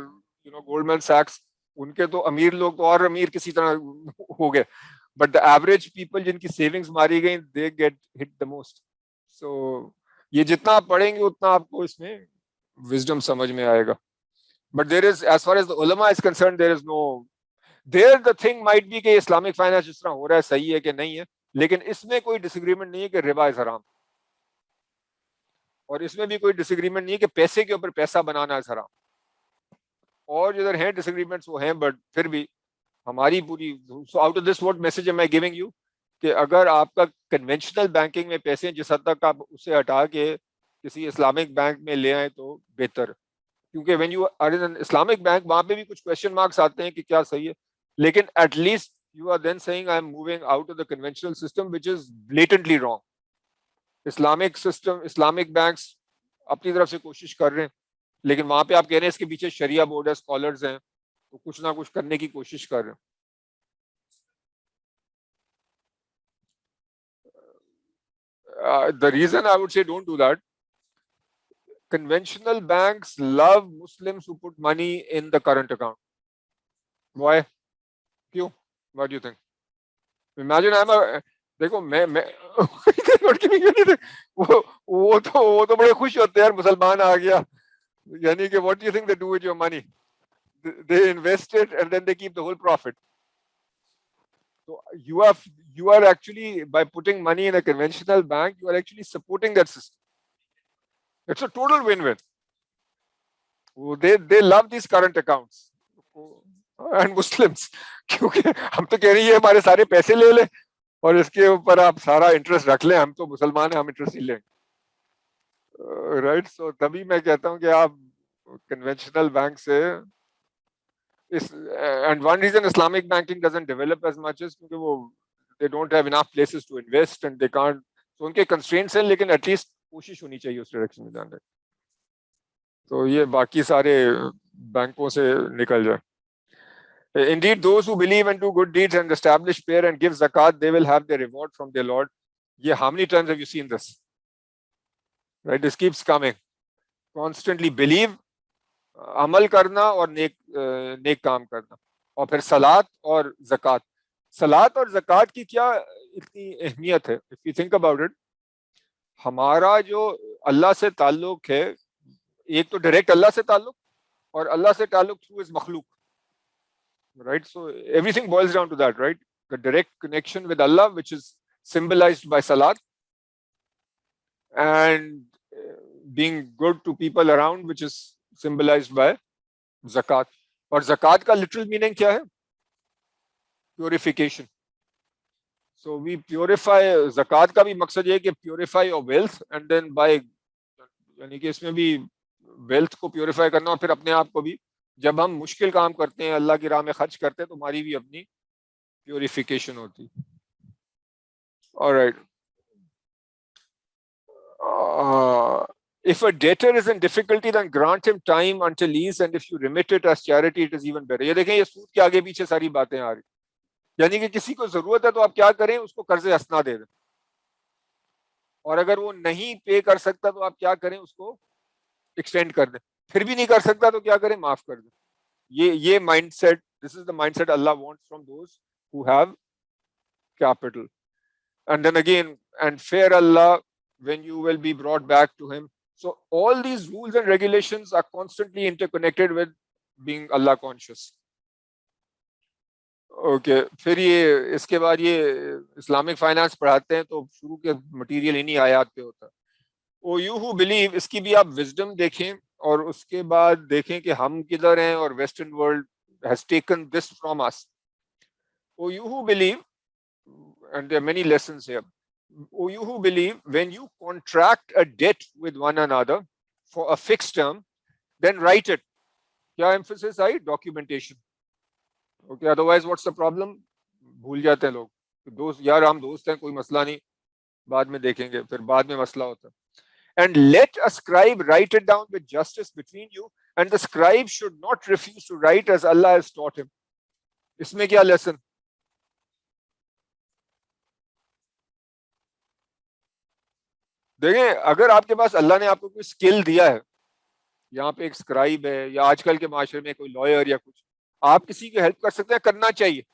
गोल्डमैन सैक्स, उनके तो अमीर लोग तो और अमीर किसी तरह हो गए. बट द एवरेज पीपल जिनकी सेविंग्स मारी गई, they get hit the most. So ये जितना आप पढ़ेंगे उतना आपको इसमें विजडम समझ में आएगा. But there is, as far as the उलमा is concerned, there is no, there the thing might be कि इस्लामिक फाइनेंस जिस तरह हो रहा है सही है कि नहीं है, लेकिन इसमें कोई डिसएग्रीमेंट नहीं है कि रिबा इज हराम. और इसमें भी कोई डिसएग्रीमेंट नहीं है कि पैसे के ऊपर पैसा बनाना इज हराम. और जिधर हैं डिसएग्रीमेंट्स वो हैं, बट फिर भी हमारी पूरी, so out of this what message am I giving you, कि अगर आपका कन्वेंशनल बैंकिंग में पैसे हैं, जिस हद तक आप उसे हटा के किसी इस्लामिक बैंक में ले आए तो बेहतर. क्योंकि when you are in Islamic bank, वहां पे भी कुछ क्वेश्चन मार्क्स आते हैं कि क्या सही है, लेकिन at least you are then saying I am moving out of the conventional system which is blatantly wrong. Islamic system, Islamic banks अपनी तरफ से कोशिश कर रहे हैं, लेकिन वहां पे आप कह रहे हैं इसके पीछे शरिया बोर्ड है, स्कॉलर्स हैं, तो कुछ ना कुछ करने की कोशिश कर रहे हैं. The reason I would say don't do that, conventional banks love Muslims who put money in the current account. Why? क्यों? What do you think? Imagine I'm a, देखो मैं not giving you anything. वो तो बड़े खुश होते हैं यार, मुसलमान आ गया. यानी कि what do you think they do with your money? They invest it and then they keep the whole profit. So you are actually, by putting money in a conventional bank, you are actually supporting that system. It's a total win-win. They love these current accounts and Muslims. क्योंकि हम तो कह रही है हमारे सारे पैसे ले ले और इसके ऊपर आप सारा इंटरेस्ट रख लें, हम तो मुसलमान हैं, हम इंटरेस्ट ही लेंगे. राइट. सो तभी मैं कहता हूँ कि आप कन्वेंशनल बैंक से इस, and one reason Islamic banking doesn't develop as much is क्योंकि वो they don't have enough places to invest and they can't. तो उनके कंस्ट्रेंट्स हैं, लेकिन एटलीस्ट कोशिश होनी चाहिए उस डायरेक्शन में जाने. तो ये बाकी सारे बैंकों से निकल जाए. Indeed, those who believe and do good deeds and establish prayer and give zakat, they will have their reward from their Lord. Yeah, how many times have you seen this? Right, this keeps coming. Constantly believe, अमल करना और नेक काम करना, और फिर सलात और ज़कात. सलात और ज़कात की क्या इतनी अहमियत है? If you think about it, हमारा जो अल्लाह से ताल्लुक है, एक तो डायरेक्ट अल्लाह से ताल्लुक और अल्लाह से ताल्लुक थ्रू इस मखलूक. Right, so everything boils down to that, right? The direct connection with Allah, which is symbolized by salat, and being good to people around, which is symbolized by zakat. और zakat का literal meaning क्या है? Purification. So we purify. zakat का भी मकसद ये है कि purify your wealth and then by, यानी कि इसमें भी wealth को purify करना और फिर अपने आप को भी, जब हम मुश्किल काम करते हैं, अल्लाह की राह में खर्च करते हैं, तो हमारी भी अपनी प्योरिफिकेशन होती. Alright. If a debtor is in difficulty, then grant him time until ease, and if you remit it as charity, it is even better. ये देखें, ये सूद के आगे पीछे सारी बातें आ रही. यानी कि किसी को जरूरत है तो आप क्या करें, उसको कर्जे हसना दे दें, और अगर वो नहीं पे कर सकता तो आप क्या करें, उसको एक्सटेंड कर दें. फिर भी नहीं कर सकता तो क्या करें, माफ कर दें. ये mindset, this is the mindset Allah wants from those who have capital. And then again, and fear Allah when you will be brought back to him. So all these rules and regulations are constantly interconnected with being Allah conscious. Okay, फिर ये इसके बाद ये Islamic finance पढ़ाते हैं तो शुरू के मटेरियल इन्हीं आयात पे होता है। ओ यू हु बिलीव, इसकी भी आप विजडम देखें और उसके बाद देखें कि हम किधर हैं और western world has taken this from us. O you who believe, and there are many lessons here. O you who believe, when you contract a debt with one another for a fixed term, then write it. क्या emphasis I? Documentation. Okay, otherwise what's the problem? भूल जाते हैं लोग, दोस्त यार हम दोस्त हैं, कोई मसला नहीं, बाद में देखेंगे, फिर बाद में मसला होता है। And let a scribe write it down with justice between you, and the scribe should not refuse to write as Allah has taught him. इसमें क्या lesson? देखें, अगर आपके पास अल्लाह ने आपको कोई स्किल दिया है, यहाँ पे एक स्क्राइब है या आजकल के माशरे में कोई लॉयर या कुछ, आप किसी की हेल्प कर सकते हैं, करना चाहिए।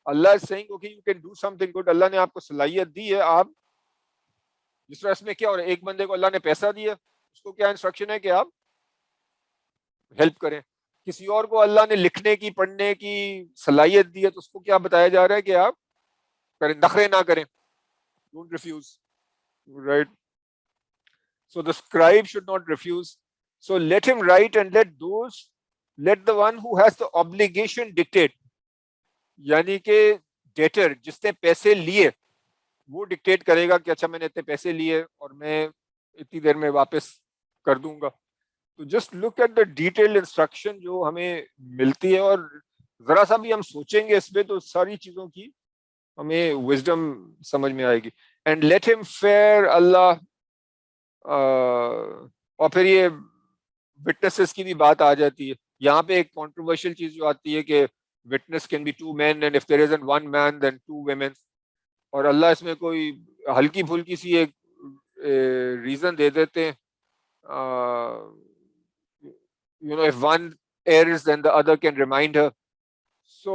Allah is saying okay you can do something good, Allah ने आपको सलाहियत दी है, आप जिस तरह इसमें क्या हो रहा है, एक बंदे को अल्लाह ने पैसा दिया, उसको क्या इंस्ट्रक्शन है कि आप हेल्प करें। किसी और को अल्लाह ने लिखने की पढ़ने की सलाहियत दी है तो उसको क्या बताया जा रहा है कि आप करें, नखरे ना करें, don't refuse, right. So the scribe should not refuse. So let him write and let the one who has the obligation dictate. यानी कि डेटर जिसने पैसे लिए वो डिक्टेट करेगा कि अच्छा मैंने इतने पैसे लिए और मैं इतनी देर में वापस कर दूंगा। तो just look at the detailed instruction जो हमें मिलती है, और जरा सा भी हम सोचेंगे इसमें तो सारी चीजों की हमें विजडम समझ में आएगी। एंड लेट हिम फेयर अल्लाह। और फिर ये विटनेसेस की भी बात आ जाती है। यहाँ पे एक कंट्रोवर्शियल चीज जो आती है कि witness can be two man and if there isn't one man then two women, और अल्लाह इसमें कोई हल्की फुल्की सी एक रीजन दे देते हैं, you know if one errs then the other can remind her. So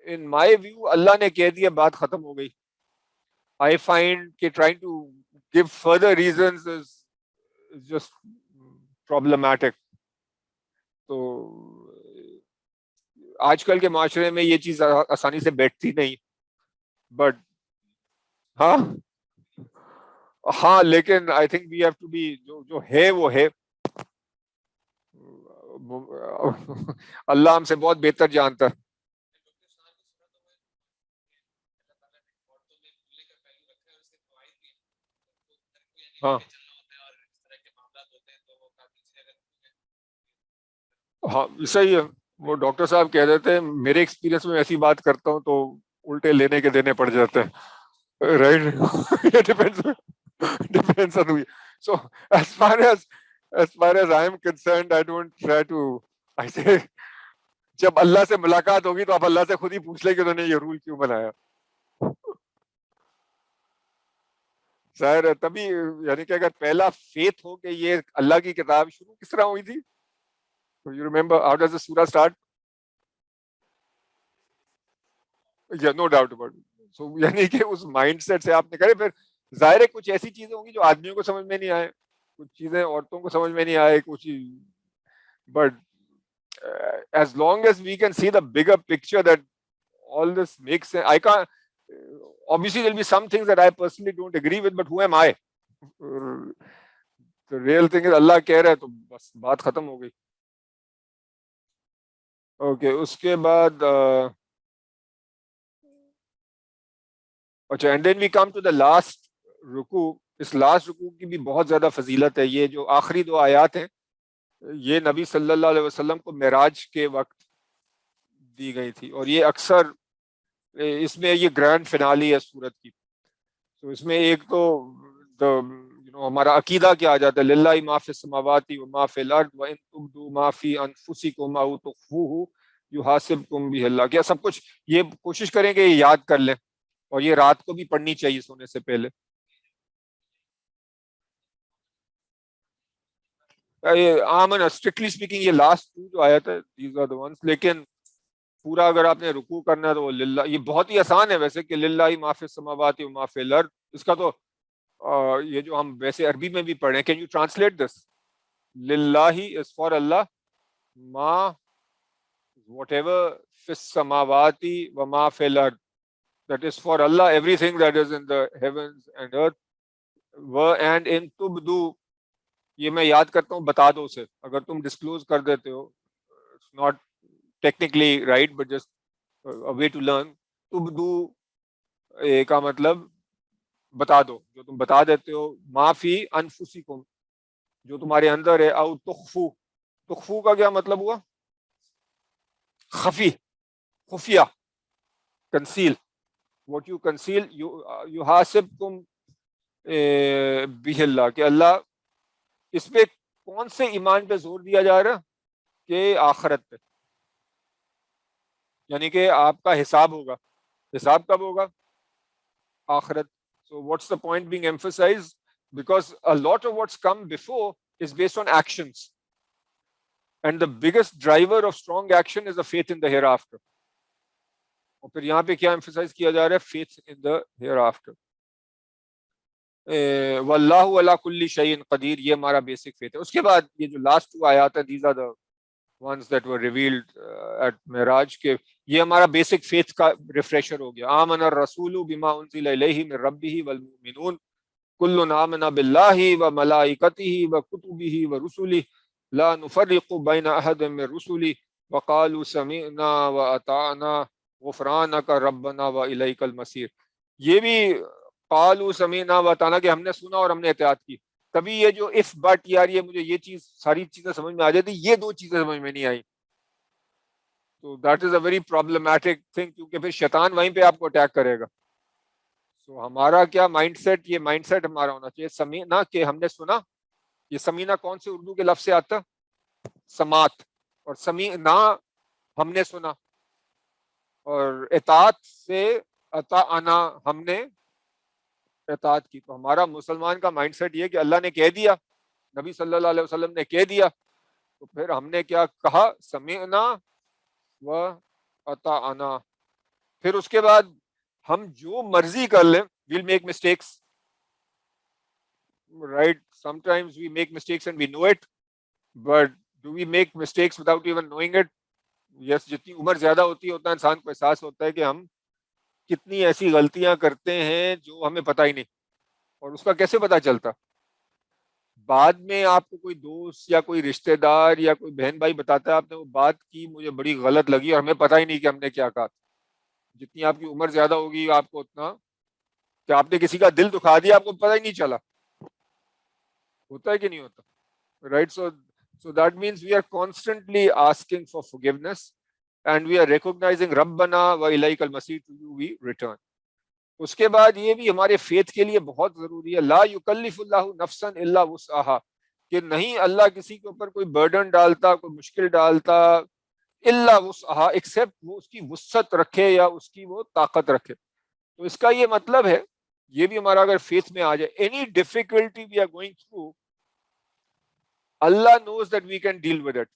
in my view अल्लाह ने कह दिया, बात खत्म हो गई। I find कि trying to give further reasons is just problematic. तो आजकल के माशरे में ये चीज आसानी से बैठती नहीं, बट हाँ हाँ, लेकिन I think we have to be, जो जो है वो है। अल्लाह हमसे बहुत बेहतर जानता है। हाँ हाँ, सही है। वो डॉक्टर साहब कह देते हैं, मेरे एक्सपीरियंस में ऐसी बात करता हूँ तो उल्टे लेने के देने पड़ जाते हैं, राइट। ये depends on. So as far as I am concerned, I don't try to, I say जब अल्लाह से मुलाकात होगी तो आप अल्लाह से खुद ही पूछ ले कि उन्होंने ये रूल क्यों बनाया। शायद तभी, यानी कि अगर पहला फेथ हो कि ये अल्लाह की किताब शुरू किस तरह हुई थी, you remember how does the सूरा स्टार्ट? या नो डाउट अबाउट। सो यानी कि उस माइंडसेट से आपने करे, फिर जाहिर है कुछ ऐसी चीजें होंगी जो आदमियों को समझ में नहीं आए, कुछ चीजें औरतों को समझ में नहीं आए, कुछ, but as long as we can see the bigger picture that all this makes sense, I can't, obviously there'll be some things that I personally don't agree with, but who am I? The real thing is अल्लाह कह रहा है तो बस बात खत्म हो गई। Okay, उसके बाद अच्छा, and then we come to the last रुकू। इस लास्ट रुकू की भी बहुत ज्यादा फजीलत है। ये जो आखिरी दो आयात हैं ये नबी सल्लल्लाहु अलैहि वसल्लम को मेराज के वक्त दी गई थी, और ये अक्सर इसमें ये ग्रैंड फिनाली है सूरत की। तो इसमें एक तो हमारा अकीदा क्या आ जाता है, लिल्लाहि मा फिस समावाति व मा फिल अर्द व इन तुब्दू मा फी अनफुसिकुम औ तुख्फूहु युहासिबकुम बिहि अल्लाह। क्या सब कुछ ये कोशिश करें कि ये याद कर लें, और ये रात को भी पढ़नी चाहिए सोने से पहले। ये आमन स्ट्रिक्टली स्पीकिंग ये लास्ट टू जो आयत है दीज आर द वंस, लेकिन पूरा अगर आपने रुकू करना है तो लिल्ला, ये बहुत ही आसान है वैसे कि लिल्लाहि मा फिस समावाति व मा फिल अर्द। इसका तो ये जो हम वैसे अरबी में भी पढ़े, कैन यू ट्रांसलेट दिस? लिल्लाही इज फॉर अल्लाह, मा व्हाटएवर फिस समावाति व मा फिल अर्द, that is for Allah everything that is in the heavens and earth. व एंड इन तुबदू, ये मैं याद करता हूँ, बता दो उसे, अगर तुम डिस्क्लोज कर देते हो, it's not technically right but just a way to learn. तुबदू का मतलब बता दो, जो तुम बता देते हो, माफी अनफुसिकुम, जो तुम्हारे अंदर है, औ तुखफू, तुखफू का क्या मतलब हुआ? खफी, खुफिया, कंसील, व्हाट यू कंसील, युहासिबकुम बिहिल्लाह, कि अल्लाह, इस पे कौन से ईमान पे जोर दिया जा रहा है? कि आखिरत पे, यानी कि आपका हिसाब होगा। हिसाब कब होगा? आखिरत। So what's the point being emphasized? Because a lot of what's come before is based on actions, and the biggest driver of strong action is the faith in the hereafter. और फिर यहाँ पे क्या एम्फसाइज किया जा रहा है? Faith in the हेयरआफ्टर। वल्लाहु अला कुल्ली शैइन कदीर, ये हमारा बेसिक फेथ है। उसके बाद ये जो लास्ट टू आयात है, these are the ones that were revealed at Miraj, के ये हमारा बेसिक फेथ का रिफ्रेशर हो गया। आमन रसूलु बिमा उनजिला इलैहि मिन रब्बिही वल मुमिनून कुल्लुन आमना बिल्लाहि व मलाइकतिही व कुतुबिही व रुसुलिही ला नुफर्रिकु बैना अहदिन मिन रुसुलिही व क़ालू समिअना व अताअना गुफ़रानका रब्बना व इलैकल मसीर। ये भी क़ालू समिअना व अताअना, कि हमने सुना और हमने इत्तेआत की। तभी ये जो इफ बट, यार ये मुझे ये चीज, सारी चीजें समझ में आ जाती, ये दो चीजें समझ में नहीं आई, तो that is a very problematic thing, क्योंकि फिर शैतान वहीं पे आपको अटैक करेगा। सो हमारा क्या माइंडसेट, ये माइंडसेट हमारा होना चाहिए समीना, कि हमने सुना। ये समीना कौन से उर्दू के लफ्ज से आता? समात। और समीना हमने सुना, और इताअत से अताअना, हमने इताअत की। तो हमारा मुसलमान का माइंडसेट ये कि अल्लाह ने कह दिया, नबी सल्लल्लाहु अलैहि वसल्लम ने कह दिया, तो फिर हमने क्या कहा? समीअना व अताअना। फिर उसके बाद हम जो मर्जी कर लें, we'll make mistakes, right? Sometimes we make mistakes and we know it, but do we make mistakes without even knowing it? Yes, जितनी उम्र ज्यादा होती है उतना इंसान को एहसास होता है कि हम कितनी ऐसी गलतियां करते हैं जो हमें पता ही नहीं। और उसका कैसे पता चलता? बाद में आपको कोई दोस्त या कोई रिश्तेदार या कोई बहन भाई बताता है, आपने वो बात की, मुझे बड़ी गलत लगी और हमें पता ही नहीं कि हमने क्या कहा। जितनी आपकी उम्र ज्यादा होगी, आपको उतना, कि आपने किसी का दिल दुखा दिया, आपको पता ही नहीं चला। होता है कि नहीं होता? Right. So that means we are constantly asking for forgiveness and we are recognizing रब्बना व इलैकल मसीह, टू यू वी रिटर्न। उसके बाद ये भी हमारे फेथ के लिए बहुत जरूरी है, ला युकल्लिफुल्लाहु नफ्सन इल्ला वुसअहा, कि नहीं अल्लाह किसी के ऊपर कोई बर्डन डालता, कोई मुश्किल डालता, इल्ला वुसअहा, एक्सेप्ट वो उसकी वुसअत रखे या उसकी वो ताकत रखे। तो इसका ये मतलब है, ये भी हमारा अगर फेथ में आ जाए, any difficulty we are going through, Allah knows that we can deal with it,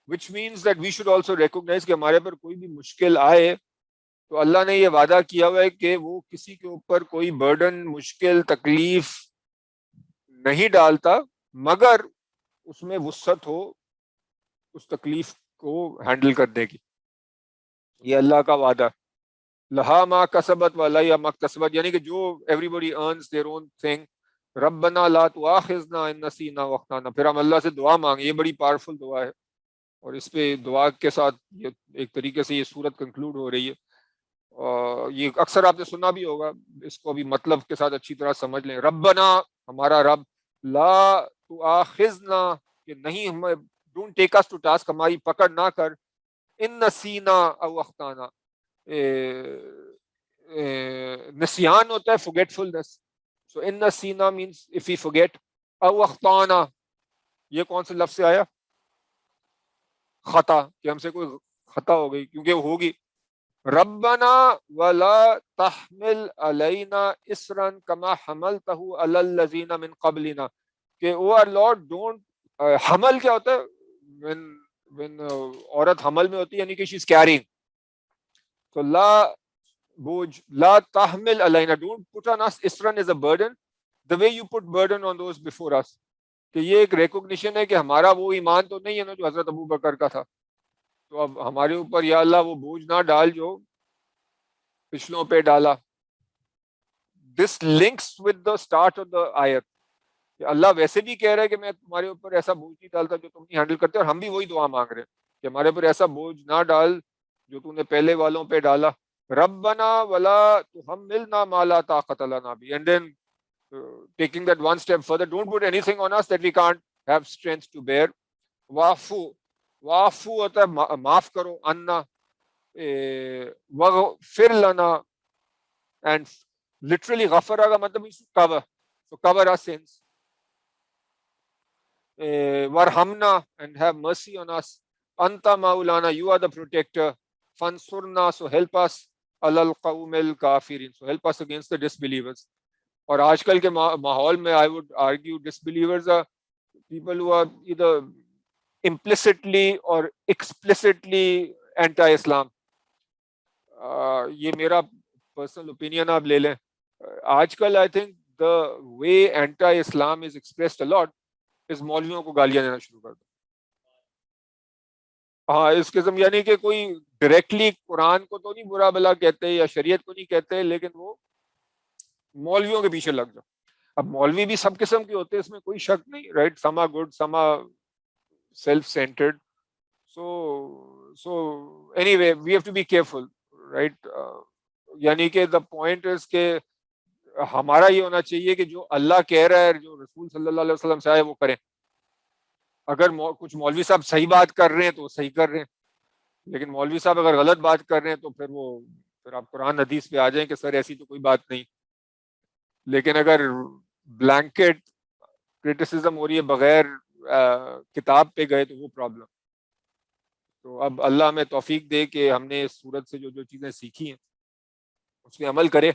which means that we should also recognise कि हमारे पर कोई भी मुश्किल आए तो अल्लाह ने ये वादा किया हुआ है कि वो किसी के ऊपर कोई बर्डन, मुश्किल, तकलीफ नहीं डालता, मगर उसमें वुसअत हो उस तकलीफ को हैंडल करने की। ये अल्लाह का वादा। लहा मा कसबत व अलैहा मा कसबत, यानी कि जो everybody earns their own thing. रब्बना ला तुआखिजना इन नसीना व अख्ताना, फिर हम अल्लाह से दुआ मांगे। ये बड़ी पावरफुल दुआ है, और इस पे दुआ के साथ ये एक तरीके से ये सूरत कंक्लूड हो रही है। ये अक्सर आपने सुना भी होगा, इसको अभी मतलब के साथ अच्छी तरह समझ लें। रब्बना, हमारा रब, ला तुआखिजना, कि नहीं हमें, don't take us to task, हमारी पकड़ ना कर, इन नसीना औ अख्ताना, निसियान होता है फॉरगेटफुलनेस, सो इन नसीना मींस इफ वी फॉरगेट, औ अख्ताना, ये कौन से लफ्ज से आया? खता, कि हमसे कोई खता हो गई, क्योंकि होगी। रब्बना वला तहमिल अलैना इसरन कमा हमलतहु अलल लजीना मिन क़ब्लिना, कि ओ आवर लॉर्ड डोंट, हमल क्या होता है? व्हेन औरत हमल में होती है, यानी कि शी इज कैरिंग। तो ला बोझ, ला तहमिल अलैना, डोंट पुट ऑन अस इसरन is a burden the way you put burden on those before us. कि ये एक रिकॉग्निशन है कि हमारा वो ईमान तो नहीं है ना जो हजरत अबू बकर का था। तो अब हमारे ऊपर या अल्लाह वो बोझ ना डाल जो पिछलों पे डाला. This links with the start of the आयत. अल्लाह वैसे भी कह रहा है कि मैं तुम्हारे ऊपर ऐसा बोझ नहीं डालता जो तुम नहीं हैंडल करते, और हम भी वही दुआ मांग रहे हैं कि हमारे ऊपर ऐसा बोझ ना डाल जो तूने पहले वालों पे डाला. रब्बना वला तुहम्मिलना मा ला ताक़त लना बि. And then taking that one step further, don't put anything on us that we can't have strength to bear. वाफु, वाफु होता है माफ करो, अन्ना, वगफिर लना. एंड लिटरली गफरा का मतलब cover, so cover our sins. Warhamna, and have mercy on us. Anta maulana, you are the protector. Fansurna, so help us. Alal qawmil kafirin, so help us against the disbelievers. और आजकल के माहौल में I would argue disbelievers are people who are either implicitly or explicitly anti-Islam. ये मेरा personal opinion आप ले लें. आजकल I think the way anti-Islam is expressed a lot is मौलवियों को गालियां देना शुरू कर दो. हाँ, इस किस्म, यानी कि कोई डायरेक्टली कुरान को तो नहीं बुरा भला कहते या शरीयत को नहीं कहते, लेकिन वो मौलवियों के पीछे लग जाओ. अब मौलवी भी सब किस्म के होते हैं, इसमें कोई शक नहीं, right. Some are good, some are self centred. So anyway we have to be careful, right. यानी कि द पॉइंट इज के हमारा ये होना चाहिए कि जो अल्लाह कह रहा है, जो रसूल सल्लल्लाहु अलैहि वसल्लम से आए, वो करें. अगर कुछ मौलवी साहब सही बात कर रहे हैं तो सही कर रहे हैं, लेकिन मौलवी साहब अगर गलत बात कर रहे हैं तो फिर आप कुरान हदीस पे आ जाएं कि सर ऐसी तो कोई बात नहीं. लेकिन अगर ब्लैंकेट क्रिटिसिज्म हो रही है बगैर किताब पे गए तो वो प्रॉब्लम. तो अब अल्लाह हमें तौफीक दे कि हमने इस सूरत से जो जो चीज़ें सीखी हैं उस पर अमल करें.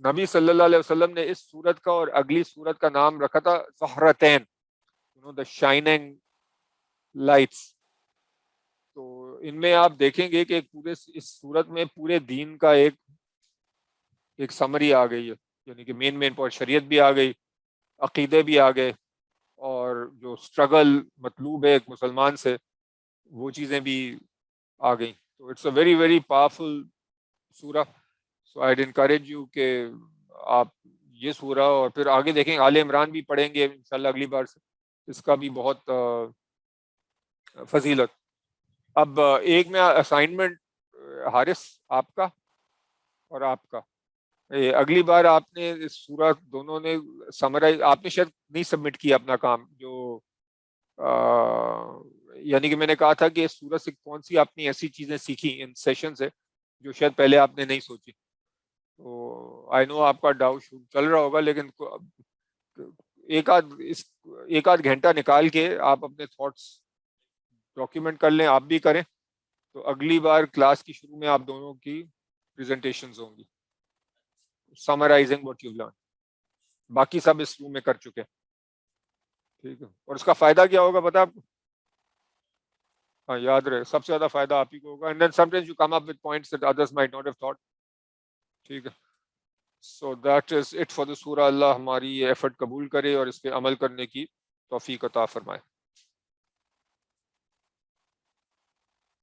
नबी सल्लल्लाहु अलैहि वसल्लम ने इस सूरत का और अगली सूरत का नाम रखा था ज़हरतैन, द शाइनिंग लाइट्स. तो इनमें आप देखेंगे कि पूरे इस सूरत में पूरे दीन का एक समरी आ गई है. यानी कि मेन पॉइंट, शरीयत भी आ गई, अकीदे भी आ गए, और जो स्ट्रगल मतलूब है एक मुसलमान से वो चीज़ें भी आ गई. तो it's a very very powerful सूरा. सो आई इनकरेज यू कि आप ये सूरा और फिर आगे देखेंगे, आले इमरान भी पढ़ेंगे इंशाल्लाह अगली बार से. इसका भी बहुत फजीलत. अब एक में असाइनमेंट हारिस आपका और आपका, अगली बार आपने इस सूरा दोनों ने समराइज, आपने शायद नहीं सबमिट किया अपना काम, जो यानी कि मैंने कहा था कि इस सूरत से कौन सी आपने ऐसी चीजें सीखी इन सेशन से जो शायद पहले आपने नहीं सोची. तो आई नो आपका डाउट चल रहा होगा, लेकिन एक आध घंटा निकाल के आप अपने थॉट्स डॉक्यूमेंट कर लें, आप भी करें. तो अगली बार क्लास की शुरू में आप दोनों की प्रेजेंटेशंस होंगी समराइजिंग व्हाट यू लर्न. बाकी सब इस रूम में कर चुके हैं, ठीक है. और उसका फायदा क्या होगा पता आपको? हाँ, याद रहे, सबसे ज्यादा फायदा आप ही को होगा. And then sometimes you come up with points that others might not have thought. ठीक है. So that is it for the सूरा. अल्लाह हमारी ये एफर्ट कबूल करे और इस पे अमल करने की तौफीक अता फरमाए.